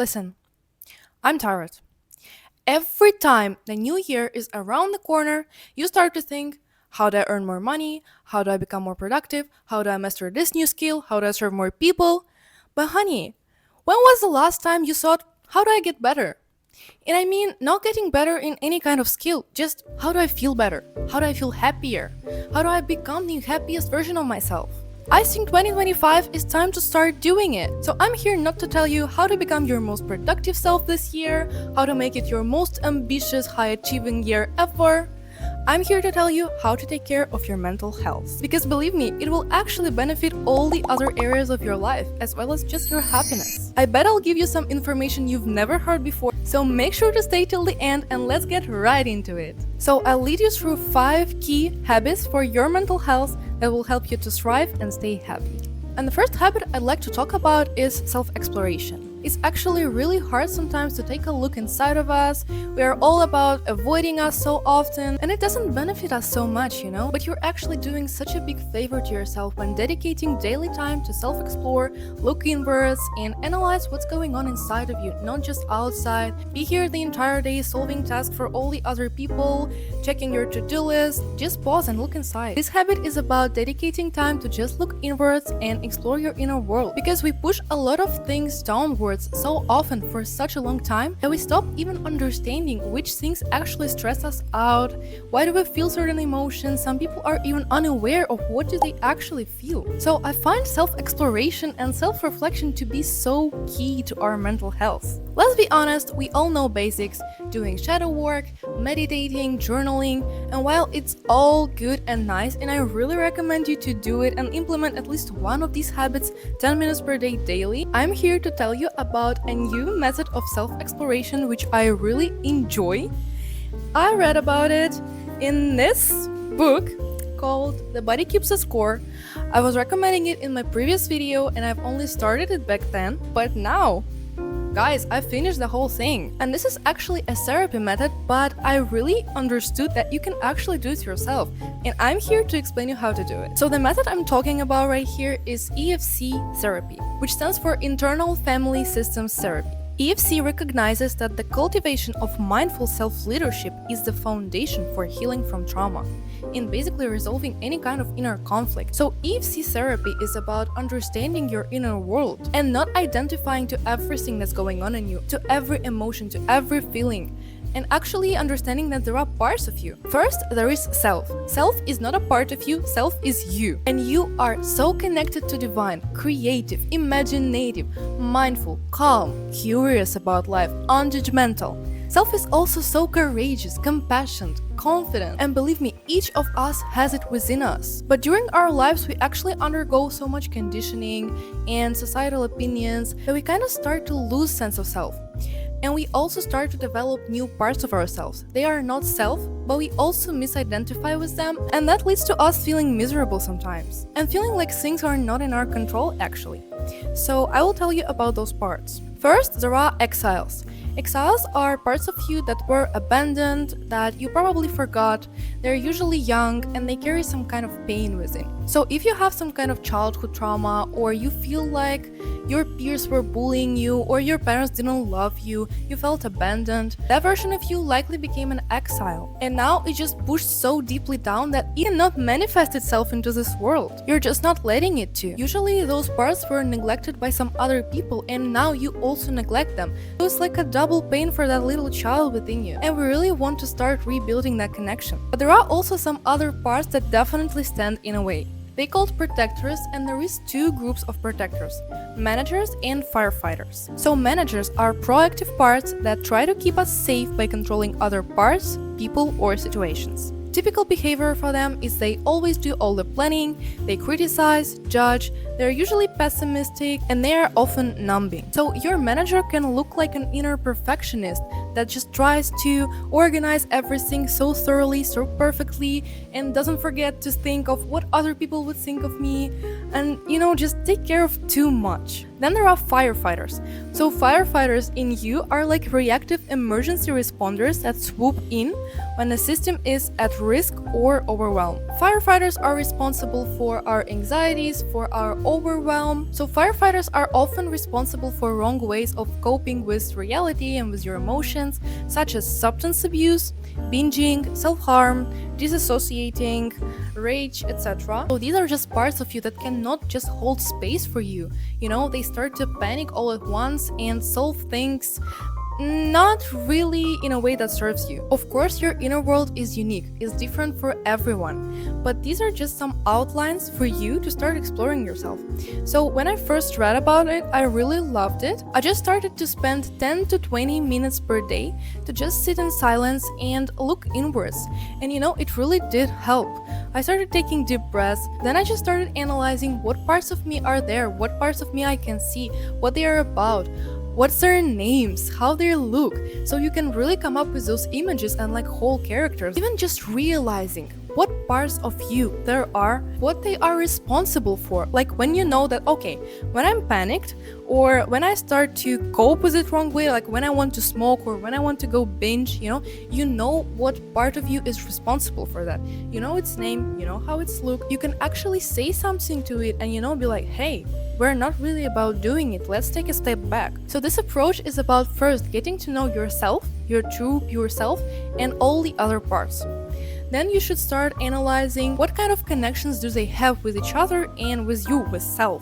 Listen, I'm tired. Every time the new year is around the corner, you start to think, how do I earn more money? How do I become more productive? How do I master this new skill? How do I serve more people? But honey, when was the last time you thought, how do I get better? And I mean, not getting better in any kind of skill, just how do I feel better? How do I feel happier? How do I become the happiest version of myself? I think 2025 is time to start doing it. So I'm here not to tell you how to become your most productive self this year, how to make it your most ambitious, high achieving year ever. I'm here to tell you how to take care of your mental health. Because believe me, it will actually benefit all the other areas of your life, as well as just your happiness. I bet I'll give you some information you've never heard before, so make sure to stay till the end and let's get right into it. So I'll lead you through 5 key habits for your mental health that will help you to thrive and stay happy. And the first habit I'd like to talk about is self-exploration. It's actually really hard sometimes to take a look inside of us. We are all about avoiding us so often, and it doesn't benefit us so much, But you're actually doing such a big favor to yourself when dedicating daily time to self-explore, look inwards, and analyze what's going on inside of you, not just outside. Be here the entire day solving tasks for all the other people, checking your to-do list. Just pause and look inside. This habit is about dedicating time to just look inwards and explore your inner world, because we push a lot of things downwards so often for such a long time that we stop even understanding which things actually stress us out. Why do we feel certain emotions? Some people are even unaware of what do they actually feel. So I find self-exploration and self-reflection to be so key to our mental health. Let's be honest, we all know basics, doing shadow work, meditating, journaling, and while it's all good and nice, and I really recommend you to do it and implement at least one of these habits 10 minutes per day daily, I'm here to tell you about a new method of self-exploration which I really enjoy. I read about it in this book called The Body Keeps a Score. I was recommending it in my previous video and I've only started it back then, but now guys, I finished the whole thing. And this is actually a therapy method, but I really understood that you can actually do it yourself. And I'm here to explain you how to do it. So the method I'm talking about right here is EFC therapy, which stands for Internal Family Systems Therapy. EFC recognizes that the cultivation of mindful self-leadership is the foundation for healing from trauma and basically resolving any kind of inner conflict. So EFC therapy is about understanding your inner world and not identifying to everything that's going on in you, to every emotion, to every feeling, and actually understanding that there are parts of you. First, there is self. Self is not a part of you, self is you. And you are so connected to divine, creative, imaginative, mindful, calm, curious about life, unjudgmental. Self is also so courageous, compassionate, confident, and believe me, each of us has it within us. But during our lives, we actually undergo so much conditioning and societal opinions that we kind of start to lose sense of self. And we also start to develop new parts of ourselves. They are not self, but we also misidentify with them, and that leads to us feeling miserable sometimes, and feeling like things are not in our control actually. So I will tell you about those parts. First, there are exiles. Exiles are parts of you that were abandoned, that you probably forgot. They're usually young and they carry some kind of pain within. So if you have some kind of childhood trauma, or you feel like your peers were bullying you, or your parents didn't love you, you felt abandoned, that version of you likely became an exile. And now it just pushed so deeply down that it cannot manifest itself into this world. You're just not letting it to. Usually those parts were neglected by some other people, and now you also neglect them. So it's like a double pain for that little child within you. And we really want to start rebuilding that connection. But there are also some other parts that definitely stand in a way. They called protectors, and there is 2 groups of protectors, managers and firefighters. So managers are proactive parts that try to keep us safe by controlling other parts, people, or situations. Typical behavior for them is they always do all the planning, they criticize, judge, they're usually pessimistic, and they are often numbing. So your manager can look like an inner perfectionist that just tries to organize everything so thoroughly, so perfectly, and doesn't forget to think of what other people would think of me, and just take care of too much. Then there are firefighters. So firefighters in you are like reactive emergency responders that swoop in when the system is at risk or overwhelmed. Firefighters are responsible for our anxieties, for our overwhelm. So firefighters are often responsible for wrong ways of coping with reality and with your emotions, such as substance abuse, binging, self-harm, disassociating, rage, etc. So these are just parts of you that cannot just hold space for you. They start to panic all at once and solve things not really in a way that serves you. Of course, your inner world is unique, is different for everyone, but these are just some outlines for you to start exploring yourself. So when I first read about it, I really loved it. I just started to spend 10 to 20 minutes per day to just sit in silence and look inwards. And it really did help. I started taking deep breaths, then I just started analyzing what parts of me are there, what parts of me I can see, what they are about, what's their names, how they look, so you can really come up with those images and like whole characters. Even just realizing what parts of you there are, what they are responsible for. Like when you know that, okay, when I'm panicked or when I start to cope with it wrong way, like when I want to smoke or when I want to go binge, you know what part of you is responsible for that. You know its name, you know how it's look. You can actually say something to it and be like, hey, we're not really about doing it, let's take a step back. So this approach is about first getting to know yourself, your true pure self, and all the other parts. Then you should start analyzing what kind of connections do they have with each other and with you, with self.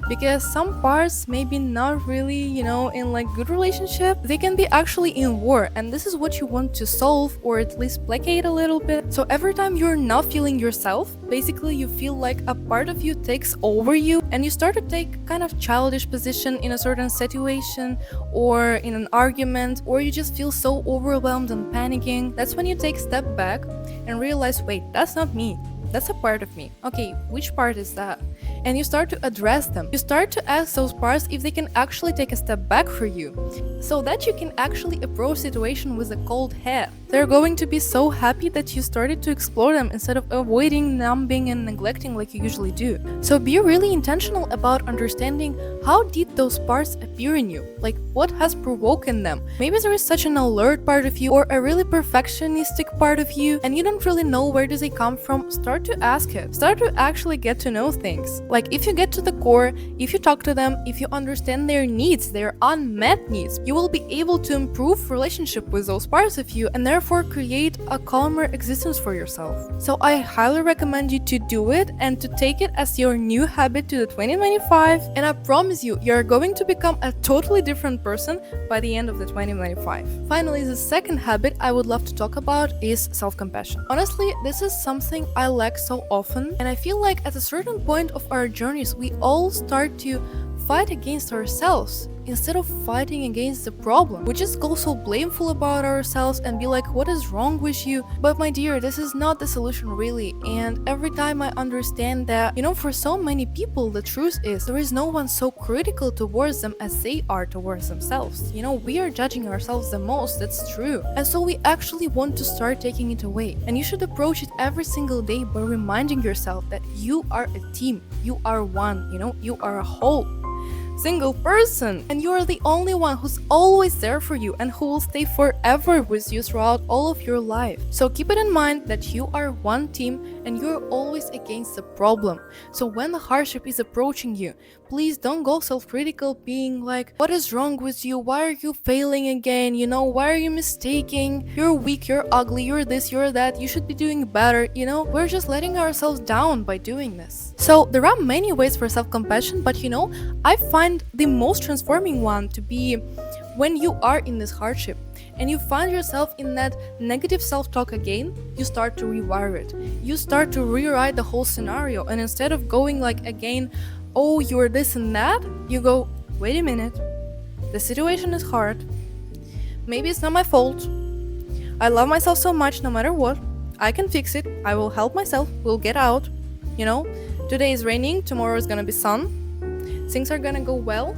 Because some parts may be not really, in like good relationship. They can be actually in war, and this is what you want to solve or at least placate a little bit. So every time you're not feeling yourself, basically you feel like a part of you takes over you and you start to take kind of childish position in a certain situation or in an argument, or you just feel so overwhelmed and panicking. That's when you take a step back and realize, wait, that's not me. That's a part of me. Okay, which part is that? And you start to address them. You start to ask those parts if they can actually take a step back for you, so that you can actually approach situation with a cold head. They're going to be so happy that you started to explore them instead of avoiding, numbing, and neglecting like you usually do. So be really intentional about understanding how did those parts appear in you, like what has provoked them. Maybe there is such an alert part of you or a really perfectionistic part of you and you don't really know where do they come from. Start to ask it. Start to actually get to know things. Like if you get to the core, if you talk to them, if you understand their needs, their unmet needs, you will be able to improve relationship with those parts of you and therefore create a calmer existence for yourself. So I highly recommend you to do it and to take it as your new habit to the 2025, and I promise you, you're going to become a totally different person by the end of the 2025. Finally, the second habit I would love to talk about is self-compassion. Honestly, this is something I lack so often, and I feel like at a certain point of our journeys, we all start to fight against ourselves instead of fighting against the problem. We just go so blameful about ourselves and be like, what is wrong with you? But my dear, this is not the solution really. And every time I understand that, for so many people, the truth is there is no one so critical towards them as they are towards themselves. We are judging ourselves the most, that's true. And so we actually want to start taking it away. And you should approach it every single day by reminding yourself that you are a team, you are one, you are a whole single person, and you are the only one who's always there for you and who will stay forever with you throughout all of your life. So keep it in mind that you are one team and you're always against the problem. So when the hardship is approaching you, please don't go self-critical, being like, what is wrong with you? Why are you failing again? Why are you mistaking? You're weak, you're ugly, you're this, you're that, you should be doing better. We're just letting ourselves down by doing this. So there are many ways for self-compassion, but I find the most transforming one to be when you are in this hardship and you find yourself in that negative self-talk again, you start to rewire it. You start to rewrite the whole scenario, and instead of going like again, oh, you're this and that, you go, wait a minute, the situation is hard. Maybe it's not my fault. I love myself so much no matter what. I can fix it. I will help myself. We'll get out. Today is raining, tomorrow is gonna be sun. Things are gonna go well.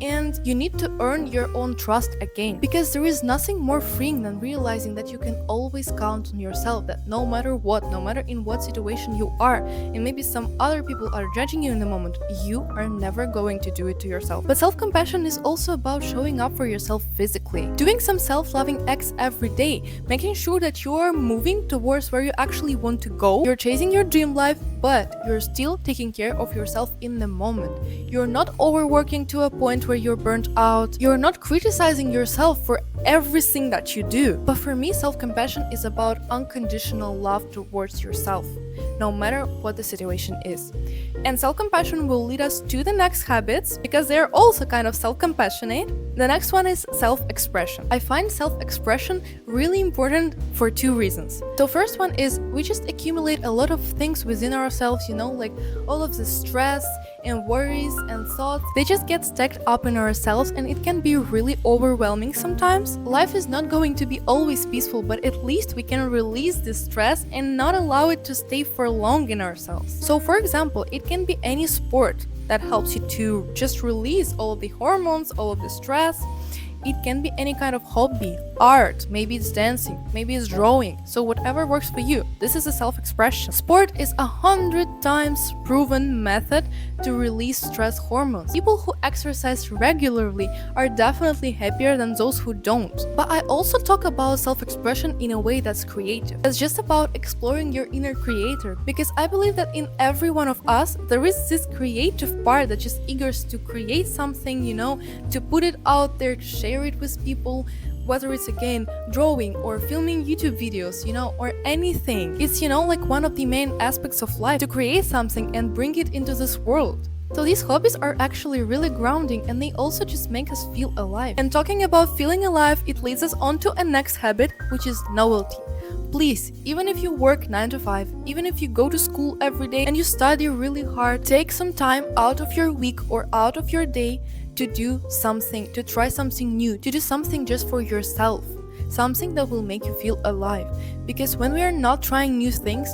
and you need to earn your own trust again. Because there is nothing more freeing than realizing that you can always count on yourself, that no matter what, no matter in what situation you are, and maybe some other people are judging you in the moment, you are never going to do it to yourself. But self-compassion is also about showing up for yourself physically, doing some self-loving acts every day, making sure that you are moving towards where you actually want to go. You're chasing your dream life, but you're still taking care of yourself in the moment. You're not overworking to a point where you're burnt out. You're not criticizing yourself for everything that you do. But for me, self-compassion is about unconditional love towards yourself, no matter what the situation is. And self-compassion will lead us to the next habits, because they're also kind of self-compassionate. The next one is self-expression. I find self-expression really important for two reasons. So first one is we just accumulate a lot of things within ourselves, like all of the stress and worries and thoughts, they just get stacked up in ourselves, and it can be really overwhelming sometimes. Life is not going to be always peaceful, but at least we can release this stress and not allow it to stay for long in ourselves. So for example, it can be any sport that helps you to just release all of the hormones, all of the stress. It can be any kind of hobby, art, maybe it's dancing, maybe it's drawing. So whatever works for you. This is a self-expression. Sport is 100 times proven method to release stress hormones. People who exercise regularly are definitely happier than those who don't. But I also talk about self-expression in a way that's creative. It's just about exploring your inner creator, because I believe that in every one of us there is this creative part that just eagers to create something, to put it out there, to share it with people, whether it's again drawing or filming YouTube videos, or anything. It's like one of the main aspects of life, to create something and bring it into this world. So these hobbies are actually really grounding, and they also just make us feel alive. And talking about feeling alive, it leads us on to a next habit, which is novelty. Please, even if you work 9 to 5, even if you go to school every day and you study really hard, take some time out of your week or out of your day to do something, to try something new, to do something just for yourself, something that will make you feel alive. Because when we are not trying new things,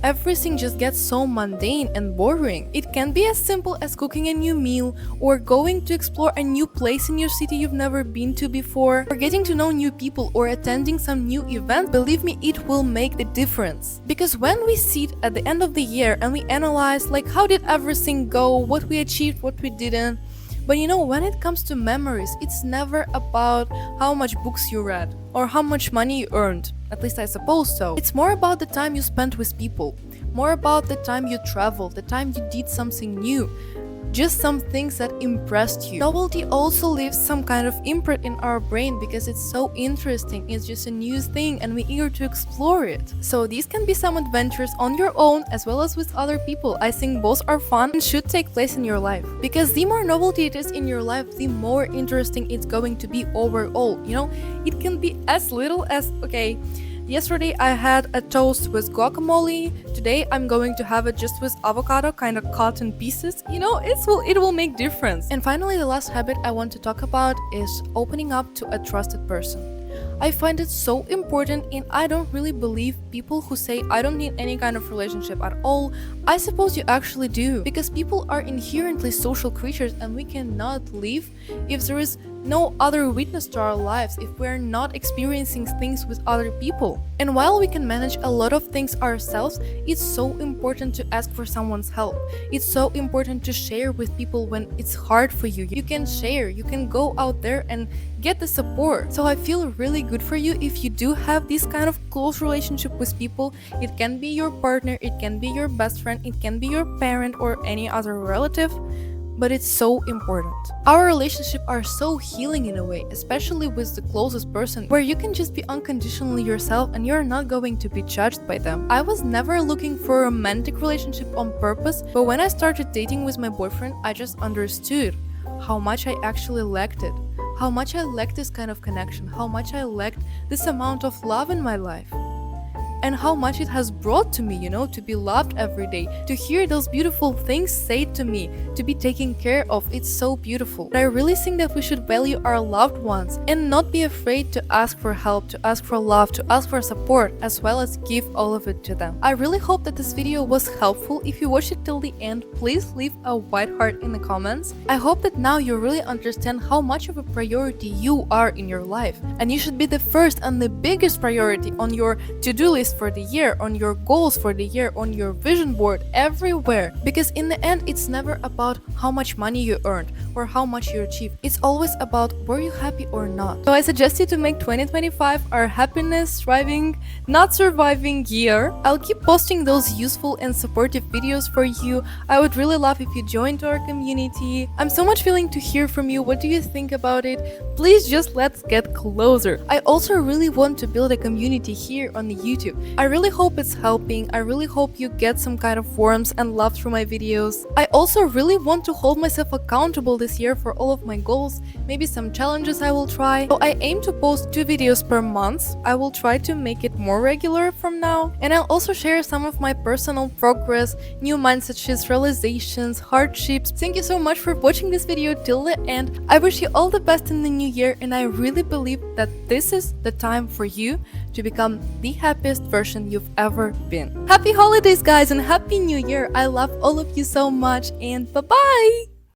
everything just gets so mundane and boring. It can be as simple as cooking a new meal, or going to explore a new place in your city you've never been to before, or getting to know new people, or attending some new event. Believe me, it will make the difference. Because when we sit at the end of the year and we analyze how did everything go, what we achieved, what we didn't, but when it comes to memories, it's never about how much books you read or how much money you earned. At least I suppose so. It's more about the time you spent with people, more about the time you traveled, the time you did something new, just some things that impressed you. Novelty also leaves some kind of imprint in our brain because it's so interesting. It's just a new thing and we're eager to explore it. So these can be some adventures on your own as well as with other people. I think both are fun and should take place in your life. Because the more novelty it is in your life, the more interesting it's going to be overall. It can be as little as, yesterday I had a toast with guacamole. Today I'm going to have it just with avocado, kind of cut in pieces. It will make difference. And finally, the last habit I want to talk about is opening up to a trusted person. I find it so important, and I don't really believe people who say I don't need any kind of relationship at all. I suppose you actually do, because people are inherently social creatures and we cannot live if there is no other witness to our lives, if we're not experiencing things with other people. And while we can manage a lot of things ourselves, it's so important to ask for someone's help. It's so important to share with people when it's hard for you. You can share, you can go out there and get the support. So I feel really good for you if you do have this kind of close relationship with people. It can be your partner, it can be your best friend, it can be your parent or any other relative. But it's so important. Our relationships are so healing in a way, especially with the closest person, where you can just be unconditionally yourself and you're not going to be judged by them. I was never looking for a romantic relationship on purpose, but when I started dating with my boyfriend, I just understood how much I actually lacked it, how much I lacked this kind of connection, how much I lacked this amount of love in my life. and how much it has brought to me, to be loved every day, to hear those beautiful things said to me, to be taken care of. It's so beautiful. But I really think that we should value our loved ones and not be afraid to ask for help, to ask for love, to ask for support, as well as give all of it to them. I really hope that this video was helpful. If you watched it till the end, please leave a white heart in the comments. I hope that now you really understand how much of a priority you are in your life, and you should be the first and the biggest priority on your to-do list for the year, on your goals for the year, on your vision board, everywhere. Because in the end, it's never about how much money you earned or how much you achieved. It's always about were you happy or not. So I suggest you to make 2025 our happiness, thriving, not surviving year. I'll keep posting those useful and supportive videos for you. I would really love if you joined our community. I'm so much willing to hear from you. What do you think about it? Please just let's get closer. I also really want to build a community here on the YouTube. I really hope it's helping. I really hope you get some kind of warmth and love through my videos. I also really want to hold myself accountable this year for all of my goals, maybe some challenges I will try. So I aim to post 2 videos per month. I will try to make it more regular from now. And I'll also share some of my personal progress, new mindsets, realizations, hardships. Thank you so much for watching this video till the end. I wish you all the best in the new year, and I really believe that this is the time for you to become the happiest version you've ever been. Happy holidays, guys, and happy new year. I love all of you so much, and bye-bye!